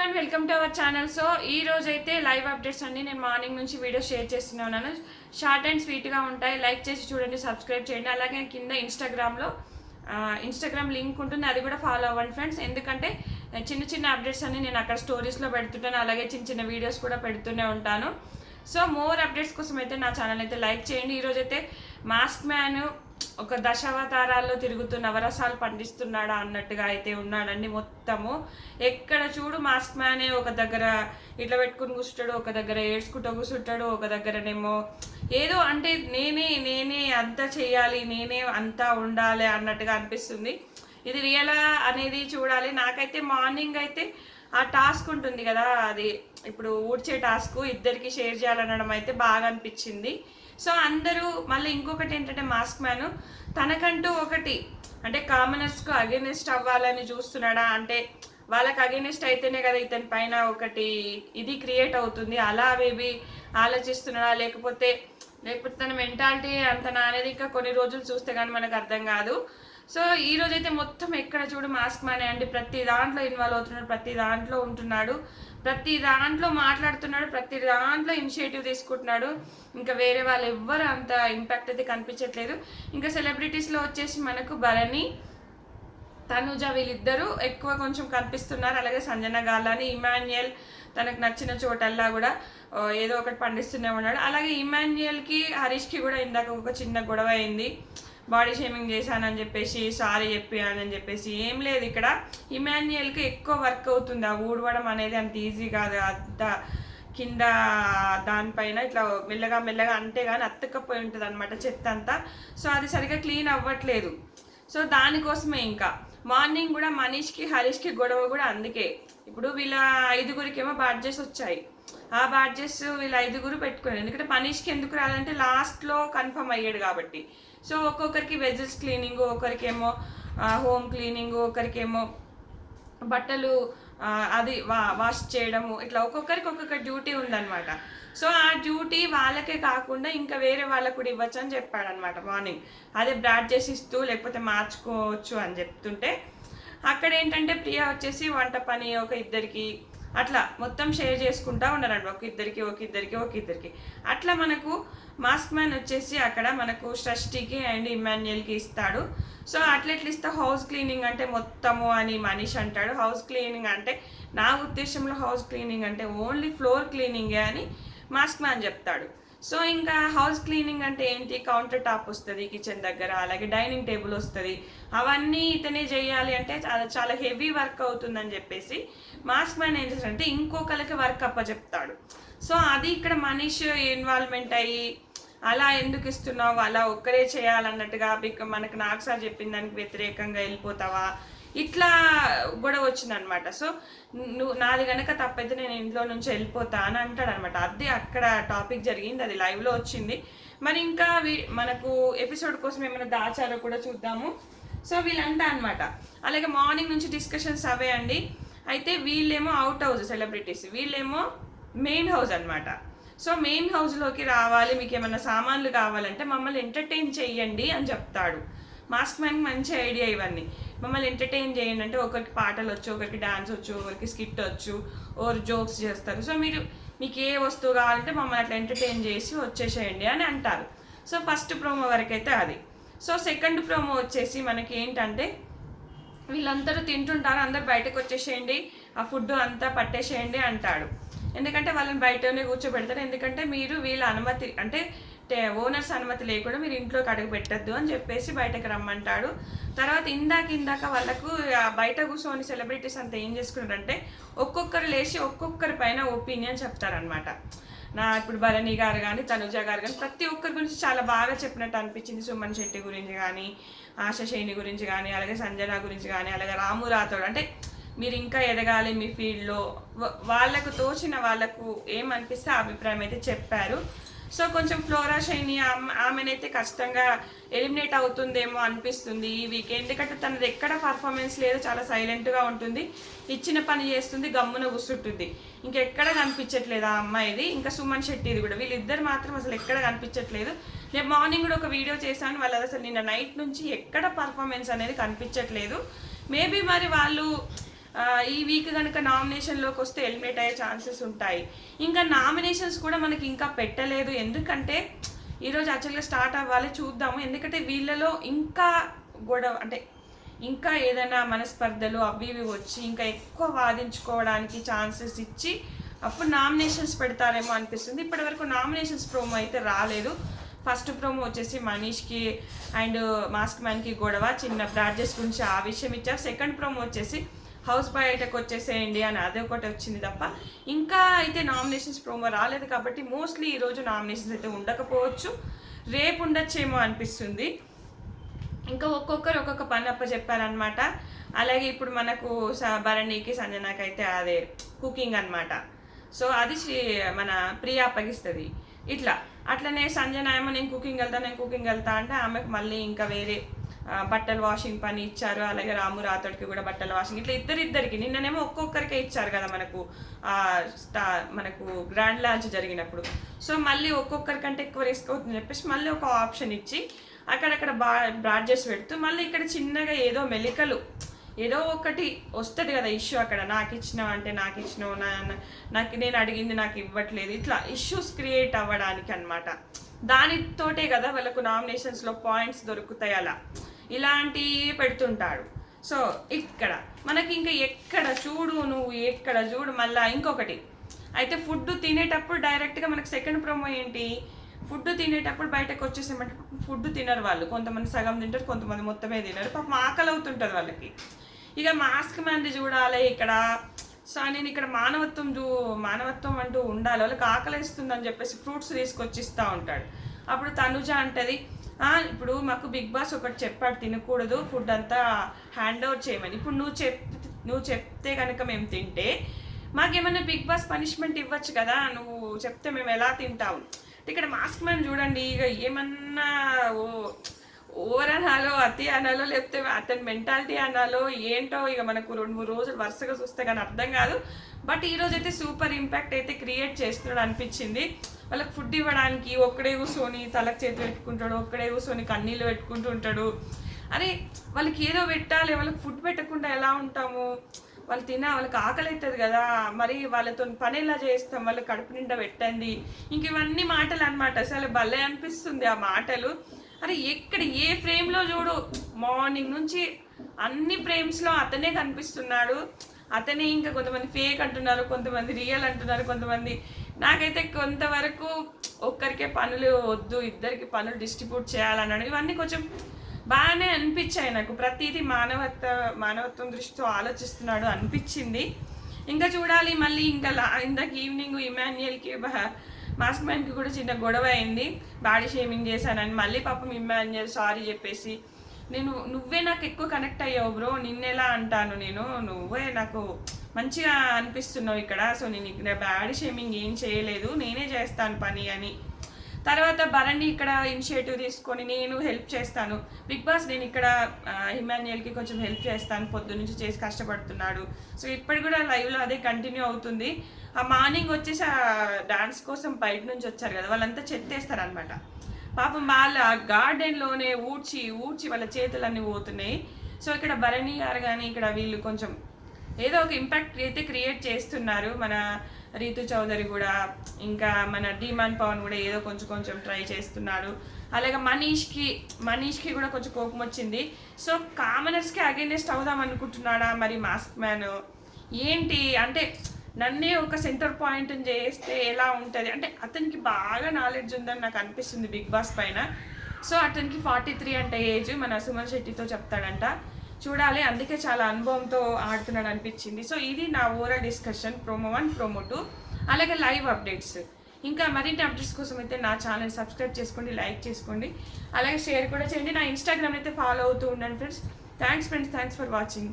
Everyone, welcome to our channel. So ఈ రోజు అయితే లైవ్ అప్డేట్స్ అండి. నేను మార్నింగ్ నుంచి వీడియో షేర్ చేస్తూనే ఉన్నాను. షార్ట్ అండ్ స్వీట్గా ఉంటాయి. లైక్ చేసి చూడండి, సబ్స్క్రైబ్ చేయండి. అలాగే కింద ఇన్స్టాగ్రామ్ లింక్ ఉంటుంది, అది కూడా ఫాలో అవ్వండి ఫ్రెండ్స్. ఎందుకంటే చిన్న చిన్న అప్డేట్స్ అన్ని నేను అక్కడ స్టోరీస్లో పెడుతుంటాను. అలాగే చిన్న చిన్న వీడియోస్ కూడా పెడుతూనే ఉంటాను. సో మోర్ అప్డేట్స్ కోసం అయితే నా ఛానల్ అయితే లైక్ చేయండి. ఈరోజు అయితే మాస్క్ మ్యాన్ ఒక దశావతారాల్లో తిరుగుతూ నవరసాలు పండిస్తున్నాడా అన్నట్టుగా అయితే ఉన్నాడండి. మొత్తము ఎక్కడ చూడు మాస్క్ మ్యానే ఒక దగ్గర ఇట్లా పెట్టుకుని కూర్చుంటాడు, ఒక దగ్గర ఏడ్చుకుంటూ కూర్చుంటాడు, ఒక దగ్గరనేమో ఏదో అంటే నేనే అంతా చేయాలి, నేనే అంతా ఉండాలి అన్నట్టుగా అనిపిస్తుంది. ఇది రియలా అనేది చూడాలి. నాకైతే మార్నింగ్ అయితే ఆ టాస్క్ ఉంటుంది కదా, అది ఇప్పుడు ఊడ్చే టాస్క్ ఇద్దరికి షేర్ చేయాలనడం అయితే బాగా అనిపించింది. సో అందరూ మళ్ళీ ఇంకొకటి ఏంటంటే మాస్క్ మ్యాన్ తనకంటూ ఒకటి అంటే కామనర్స్కు అగెనిస్ట్ అవ్వాలని చూస్తున్నాడా, అంటే వాళ్ళకి అగెనిస్ట్ అయితేనే కదా ఇతని పైన ఒకటి ఇది క్రియేట్ అవుతుంది, అలా మేబీ ఆలోచిస్తున్నాడా, లేకపోతే తన మెంటాలిటీ అంతనా అనేది ఇంకా కొన్ని రోజులు చూస్తే కానీ మనకు అర్థం కాదు. సో ఈ రోజైతే మొత్తం ఎక్కడ చూడు మాస్క్ మ్యానే అండి. ప్రతి దాంట్లో ఇన్వాల్వ్ అవుతున్నాడు, ప్రతి దాంట్లో ఉంటున్నాడు, ప్రతి దాంట్లో మాట్లాడుతున్నాడు, ప్రతి దాంట్లో ఇనిషియేటివ్ తీసుకుంటున్నాడు. ఇంకా వేరే వాళ్ళు ఎవ్వరు అంత ఇంపాక్ట్ అయితే కనిపించట్లేదు. ఇంకా సెలబ్రిటీస్లో వచ్చేసి మనకు భరణి, తనుజ వీళ్ళిద్దరూ ఎక్కువ కొంచెం కనిపిస్తున్నారు. అలాగే సంజన గాలాని, ఇమాన్యుయల్ తనకు నచ్చిన చోటల్లా కూడా ఏదో ఒకటి పండిస్తూనే ఉన్నాడు. అలాగే ఇమాన్యుయల్కి హరీష్కి కూడా ఇందాక ఒక చిన్న గొడవ అయింది. బాడీ షేమింగ్ చేశానని చెప్పేసి సారీ చెప్పానని చెప్పేసి. ఏం లేదు, ఇక్కడ ఇమాన్యుయల్కి ఎక్కువ వర్క్ అవుతుంది. ఆ ఊడవడం అనేది అంత ఈజీ కాదు. అంత కింద దానిపైన ఇట్లా మెల్లగా మెల్లగా అంటే కానీ అత్తకపోయి ఉంటుంది అనమాట చెత్త అంతా. సో అది సరిగ్గా క్లీన్ అవ్వట్లేదు. సో దానికోసమే ఇంకా మార్నింగ్ కూడా మనీష్కి హరీష్కి గొడవ కూడా అందుకే. ఇప్పుడు వీళ్ళ 5గురికేమో బాడ్జెస్ వచ్చాయి. ఆ బాడ్జెస్ వీళ్ళ 5గురు పెట్టుకున్నారు. ఎందుకంటే మనీష్కి ఎందుకు రాలంటే లాస్ట్లో కన్ఫర్మ్ అయ్యాడు కాబట్టి. సో ఒక్కొక్కరికి వెజల్స్ క్లీనింగ్, ఒకరికేమో హోమ్ క్లీనింగ్, ఒకరికేమో బట్టలు అది వాష్ చేయడము, ఇట్లా ఒక్కొక్కరికి ఒక్కొక్క డ్యూటీ ఉందన్నమాట. సో ఆ డ్యూటీ వాళ్ళకే కాకుండా ఇంకా వేరే వాళ్ళకు కూడా ఇవ్వచ్చు అని చెప్పాడనమాట మార్నింగ్. అదే బ్రాడ్ చేసి ఇస్తూ లేకపోతే మార్చుకోవచ్చు అని చెప్తుంటే, అక్కడ ఏంటంటే ప్రియా వచ్చేసి వంట పని ఒక ఇద్దరికి అట్లా మొత్తం షేర్ చేసుకుంటా ఉన్నారండి. ఒక ఇద్దరికి అట్లా మనకు మాస్క్ మ్యాన్ వచ్చేసి అక్కడ మనకు షష్ఠికి అండ్ ఇమాన్యుయల్కి ఇస్తాడు. సో అట్లా ఇస్తా హౌస్ క్లీనింగ్ అంటే మొత్తము అని మనీష్ అంటాడు. హౌస్ క్లీనింగ్ అంటే నా ఉద్దేశంలో హౌస్ క్లీనింగ్ అంటే ఓన్లీ ఫ్లోర్ క్లీనింగే అని మాస్క్ మ్యాన్ చెప్తాడు. సో ఇంకా హౌస్ క్లీనింగ్ అంటే ఏంటి, కౌంటర్ టాప్ వస్తుంది కిచెన్ దగ్గర, అలాగే డైనింగ్ టేబుల్ వస్తుంది, అవన్నీ ఇతనే చేయాలి అంటే చాలా హెవీ వర్క్ అవుతుందని చెప్పేసి మాస్క్ మ్యాన్ ఏం చేస్తాడంటే ఇంకొకరికి వర్క్ అప్పచెప్తాడు. సో అది ఇక్కడ మనీష్ ఇన్వాల్వ్మెంట్ అయ్యి అలా ఎందుకు ఇస్తున్నావు, అలా ఒక్కరే చేయాలన్నట్టుగా మనకు నాకు సార్ చెప్పిన దానికి వ్యతిరేకంగా వెళ్ళిపోతావా, ఇట్లా గొడవ వచ్చిందనమాట. సో నాది కనుక తప్పైతే నేను ఇంట్లో నుంచి వెళ్ళిపోతా అని అంటాడు అనమాట. అది అక్కడ టాపిక్ జరిగింది, అది లైవ్లో వచ్చింది. మరి ఇంకా మనకు ఎపిసోడ్ కోసం ఏమైనా దాచారో కూడా చూద్దాము. సో వీళ్ళంతా అనమాట. అలాగే మార్నింగ్ నుంచి డిస్కషన్స్ అవే అండి. అయితే వీళ్ళేమో అవుట్ హౌస్ సెలబ్రిటీస్, వీళ్ళేమో మెయిన్ హౌస్ అనమాట. సో మెయిన్ హౌస్లోకి రావాలి, మీకు ఏమైనా సామాన్లు కావాలంటే మమ్మల్ని ఎంటర్టైన్ చెయ్యండి అని చెప్తాడు. మాస్క్ మ్యాన్కి మంచి ఐడియా ఇవన్నీ. మమ్మల్ని ఎంటర్టైన్ చేయండి అంటే ఒకరికి పాటలు వచ్చు, ఒకరికి డాన్స్ వచ్చు, ఒకరికి స్కిట్ వచ్చు, ఓరు జోక్స్ చేస్తారు. సో మీకు ఏ వస్తువు కావాలంటే మమ్మల్ని అట్లా ఎంటర్టైన్ చేసి వచ్చేసేయండి అని అంటారు. సో ఫస్ట్ ప్రోమో వరకు అయితే అది. సో సెకండ్ ప్రోమో వచ్చేసి మనకి ఏంటంటే వీళ్ళందరూ తింటుంటారు, అందరు బయటకు వచ్చేసేయండి, ఆ ఫుడ్ అంతా పట్టేసేయండి అంటాడు. ఎందుకంటే వాళ్ళని బయటనే కూర్చోబెడతారు. ఎందుకంటే మీరు వీళ్ళ అనుమతి అంటే ఓనర్స్ అనుమతి లేకుండా మీరు ఇంట్లోకి అడుగు పెట్టద్దు అని చెప్పేసి బయటకు రమ్మంటాడు. తర్వాత ఇందాక వాళ్ళకు బయట కూర్చొని సెలబ్రిటీస్ అంతా ఏం చేసుకున్నారంటే ఒక్కొక్కరు లేచి ఒక్కొక్కరి పైన ఒపీనియన్ చెప్తారనమాట. ఇప్పుడు భరణి గారు కానీ తనుజ గారు కానీ ప్రతి ఒక్కరి గురించి చాలా బాగా చెప్పినట్టు అనిపించింది. సుమన్ శెట్టి గురించి కానీ, ఆశశైని గురించి కానీ, అలాగే సంజన గురించి కానీ, అలాగే రాము రాథోడ్ అంటే మీరు ఇంకా ఎదగాలి మీ ఫీల్డ్లో, వాళ్ళకు తోచిన వాళ్ళకు ఏమనిపిస్తే ఆ అభిప్రాయం అయితే చెప్పారు. సో కొంచెం ఫ్లోరా షైని ఆమెనైతే కష్టంగా ఎలిమినేట్ అవుతుందేమో అనిపిస్తుంది ఈ వీక్. ఎందుకంటే తనది ఎక్కడ పర్ఫార్మెన్స్ లేదు, చాలా సైలెంట్గా ఉంటుంది, ఇచ్చిన పని చేస్తుంది, గమ్మున కూర్చుంటుంది, ఇంకెక్కడ కనిపించట్లేదు ఆ అమ్మాయిది. ఇంకా సుమన్ శెట్టిది కూడా, వీళ్ళిద్దరు మాత్రం అసలు ఎక్కడ కనిపించట్లేదు. నేను మార్నింగ్ కూడా ఒక వీడియో చేశాను, వాళ్ళది అసలు నిన్న నైట్ నుంచి ఎక్కడ పర్ఫార్మెన్స్ అనేది కనిపించట్లేదు. మేబీ మరి వాళ్ళు ఈ వీక్ కనుక నామినేషన్లోకి వస్తే ఎలిమినేట్ అయ్యే ఛాన్సెస్ ఉంటాయి. ఇంకా నామినేషన్స్ కూడా మనకి ఇంకా పెట్టలేదు, ఎందుకంటే ఈరోజు యాక్చువల్గా స్టార్ట్ అవ్వాలి, చూద్దాము. ఎందుకంటే వీళ్ళలో ఇంకా గొడవ అంటే ఇంకా ఏదైనా మనస్పర్ధలు అవి ఇవి వచ్చి ఇంకా ఎక్కువ వాదించుకోవడానికి ఛాన్సెస్ ఇచ్చి అప్పుడు నామినేషన్స్ పెడతారేమో అనిపిస్తుంది. ఇప్పటివరకు నామినేషన్స్ ప్రోమో అయితే రాలేదు. ఫస్ట్ ప్రోమో వచ్చేసి మనీష్కి అండ్ మాస్క్ మ్యాన్కి గొడవ, చిన్న బ్రాడ్జెస్ గురించి ఆ విషయం ఇచ్చారు. సెకండ్ ప్రోమో వచ్చేసి హౌస్ బయటకు వచ్చేసేయండి అని అదే ఒకటి వచ్చింది తప్ప ఇంకా అయితే నామినేషన్స్ ప్రోమో రాలేదు. కాబట్టి మోస్ట్లీ ఈరోజు నామినేషన్స్ అయితే ఉండకపోవచ్చు, రేపు ఉండొచ్చేమో అనిపిస్తుంది. ఇంకా ఒక్కొక్కరు ఒక్కొక్క పని అప్ప చెప్పారనమాట. అలాగే ఇప్పుడు మనకు భరణికి సంజనాకి అయితే అదే కుకింగ్ అనమాట. సో అది మన ప్రియ అప్పగిస్తుంది. అట్లనే సంజన ఏమో నేను కుకింగ్ వెళ్తా అంటే ఆమెకు మళ్ళీ ఇంకా వేరే బట్టలు వాషింగ్ పని ఇచ్చారు. అలాగే రాము రాతోడికి కూడా బట్టల వాషింగ్, ఇట్లా ఇద్దరిద్దరికి నిన్ననేమో ఒక్కొక్కరికే ఇచ్చారు కదా మనకు గ్రాండ్ లాంచ్ జరిగినప్పుడు. సో మళ్ళీ ఒక్కొక్కరికంటే ఎక్కువ రిస్క్ అవుతుందని చెప్పేసి మళ్ళీ ఒక ఆప్షన్ ఇచ్చి అక్కడక్కడ బ్రాడ్జెస్ పెడుతూ మళ్ళీ ఇక్కడ చిన్నగా ఏదో మెలికలు ఏదో ఒకటి వస్తుంది కదా ఇష్యూ, అక్కడ నాకు ఇచ్చినావు అంటే నాకు ఇచ్చినావు, నాకు నేను అడిగింది నాకు ఇవ్వట్లేదు, ఇట్లా ఇష్యూస్ క్రియేట్ అవ్వడానికి అనమాట. దానితోటే కదా వాళ్ళకు నామినేషన్స్లో పాయింట్స్ దొరుకుతాయి. ఇలాంటివి పెడుతుంటాడు. సో ఇక్కడ మనకి ఇంకా ఎక్కడ చూడు మళ్ళీ ఇంకొకటి అయితే ఫుడ్ తినేటప్పుడు డైరెక్ట్గా మనకు సెకండ్ ప్రోమో ఏంటి, ఫుడ్ తినేటప్పుడు బయటకు వచ్చేసేమంటే ఫుడ్ తినరు వాళ్ళు, కొంతమంది సగం తింటారు, కొంతమంది మొత్తమే తినరు, పాపం ఆకలి అవుతుంటుంది వాళ్ళకి. ఇక మాస్క్ మ్యాన్ది చూడాలి ఇక్కడ. సో నేను ఇక్కడ మానవత్వం అంటూ ఉండాలి, వాళ్ళకి ఆకలిస్తుందని చెప్పేసి ఫ్రూట్స్ తీసుకొచ్చి ఇస్తూ ఉంటాడు. అప్పుడు తనుజ అంటది, ఇప్పుడు మాకు బిగ్ బాస్ ఒకటి చెప్పాడు తినకూడదు, ఫుడ్ అంతా హ్యాండ్ ఓవర్ చేయమని. ఇప్పుడు నువ్వు చెప్తే కనుక మేము తింటే మాకేమైనా బిగ్ బాస్ పనిష్మెంట్ ఇవ్వచ్చు కదా, నువ్వు చెప్తే మేము ఎలా తింటాము. ఇక్కడ మాస్క్ మ్యాన్ చూడండి, ఇక ఏమన్నా ఓవర్ అనాలో అతి అనాలో లేకపోతే అతని మెంటాలిటీ అనాలో ఏంటో ఇక మనకు 2-3 రోజులు వరుసగా చూస్తే కానీ అర్థం కాదు. బట్ ఈరోజు అయితే సూపర్ ఇంపాక్ట్ అయితే క్రియేట్ చేస్తున్నాడు అనిపించింది. వాళ్ళకి ఫుడ్ ఇవ్వడానికి ఒక్కడే కూర్చొని తలకు చేతి పెట్టుకుంటాడు, ఒక్కడే కూర్చొని కన్నీళ్ళు పెట్టుకుంటూ ఉంటాడు. అరే వాళ్ళకి ఏదో పెట్టాలి, వాళ్ళకి ఫుడ్ పెట్టకుండా ఎలా ఉంటాము, వాళ్ళకి ఆకలి అవుతుంది కదా, మరి వాళ్ళతో పని ఎలా చేస్తాం, వాళ్ళకి కడుపు నిండా పెట్టండి, ఇంక ఇవన్నీ మాటలు అనమాట. అసలు భలే అనిపిస్తుంది ఆ మాటలు. అరే ఎక్కడ ఏ ఫ్రేమ్లో చూడు, మార్నింగ్ నుంచి అన్ని ఫ్రేమ్స్లో అతనే కనిపిస్తున్నాడు. అతనే ఇంకా కొంతమంది ఫేక్ అంటున్నారు, కొంతమంది రియల్ అంటున్నారు, కొంతమంది నాకైతే కొంతవరకు ఒక్కరికే పనులు వద్దు, ఇద్దరికి పనులు డిస్ట్రిబ్యూట్ చేయాలన్నాడు. ఇవన్నీ కొంచెం బాగానే అనిపించాయి నాకు. ప్రతిదీ మానవత్వం దృష్టితో ఆలోచిస్తున్నాడు అనిపించింది. ఇంకా చూడాలి మళ్ళీ. ఇంకా ఇందాక ఈవినింగ్ ఇమాన్యుయల్కి మాస్క్ మ్యాన్కి కూడా చిన్న గొడవ అయింది, బాడీ షేమింగ్ చేశానని. మళ్ళీ పాపం ఇమాన్యుయల్ సారీ చెప్పేసి నువ్వే నాకు ఎక్కువ కనెక్ట్ అయ్యావు బ్రో, నిన్నెలా అంటాను నేను, నువ్వే నాకు మంచిగా అనిపిస్తున్నావు ఇక్కడ, సో నేను ఇక్కడ బాడీ షేమింగ్ ఏం చేయలేదు, నేనే చేస్తాను పని అని. తర్వాత భరణి ఇక్కడ ఇనిషియేటివ్ తీసుకొని నేను హెల్ప్ చేస్తాను బిగ్ బాస్, నేను ఇక్కడ ఇమాన్యుయల్కి కొంచెం హెల్ప్ చేస్తాను, పొద్దు నుంచి చేసి కష్టపడుతున్నాడు. సో ఇప్పటి కూడా లైవ్లో అదే కంటిన్యూ అవుతుంది. ఆ మార్నింగ్ వచ్చేసి ఆ డాన్స్ కోసం బయట నుంచి వచ్చారు కదా, వాళ్ళంతా చెత్తేస్తారనమాట. పాపం వాళ్ళ గార్డెన్లోనే ఊడ్చి వాళ్ళ చేతులన్నీ పోతున్నాయి. సో ఇక్కడ భరణి గారు కానీ ఇక్కడ వీళ్ళు కొంచెం ఏదో ఒక ఇంపాక్ట్ అయితే క్రియేట్ చేస్తున్నారు. మన రీతు చౌదరి కూడా, ఇంకా మన డీమాన్ పవన్ కూడా ఏదో కొంచెం ట్రై చేస్తున్నాడు. అలాగే మనీష్కి కూడా కొంచెం కోపం వచ్చింది. సో కామనర్స్కి అగైనెస్ట్ అవుదాం అనుకుంటున్నాడా మరి మాస్క్ మ్యాన్ ఏంటి అంటే, నన్నే ఒక సెంటర్ పాయింట్ చేస్తే ఎలా ఉంటుంది అంటే, అతనికి బాగా నాలెడ్జ్ ఉందని నాకు అనిపిస్తుంది బిగ్ బాస్ పైన. సో అతనికి 43 అంటే ఏజ్, మన సుమన్ శెట్టితో చెప్తాడంట, చూడాలి. అందుకే చాలా అనుభవంతో ఆడుతున్నాడు అనిపించింది. సో ఇది నా ఓవరాల్ డిస్కషన్ ప్రోమో 1, ప్రోమో 2, అలాగే లైవ్ అప్డేట్స్. ఇంకా మరిన్ని అప్డేట్స్ కోసం అయితే నా ఛానల్ సబ్స్క్రైబ్ చేసుకోండి, లైక్ చేసుకోండి, అలాగే షేర్ కూడా చేయండి. నా ఇన్స్టాగ్రామ్ అయితే ఫాలో అవుతూ ఉండండి ఫ్రెండ్స్. Thanks for watching.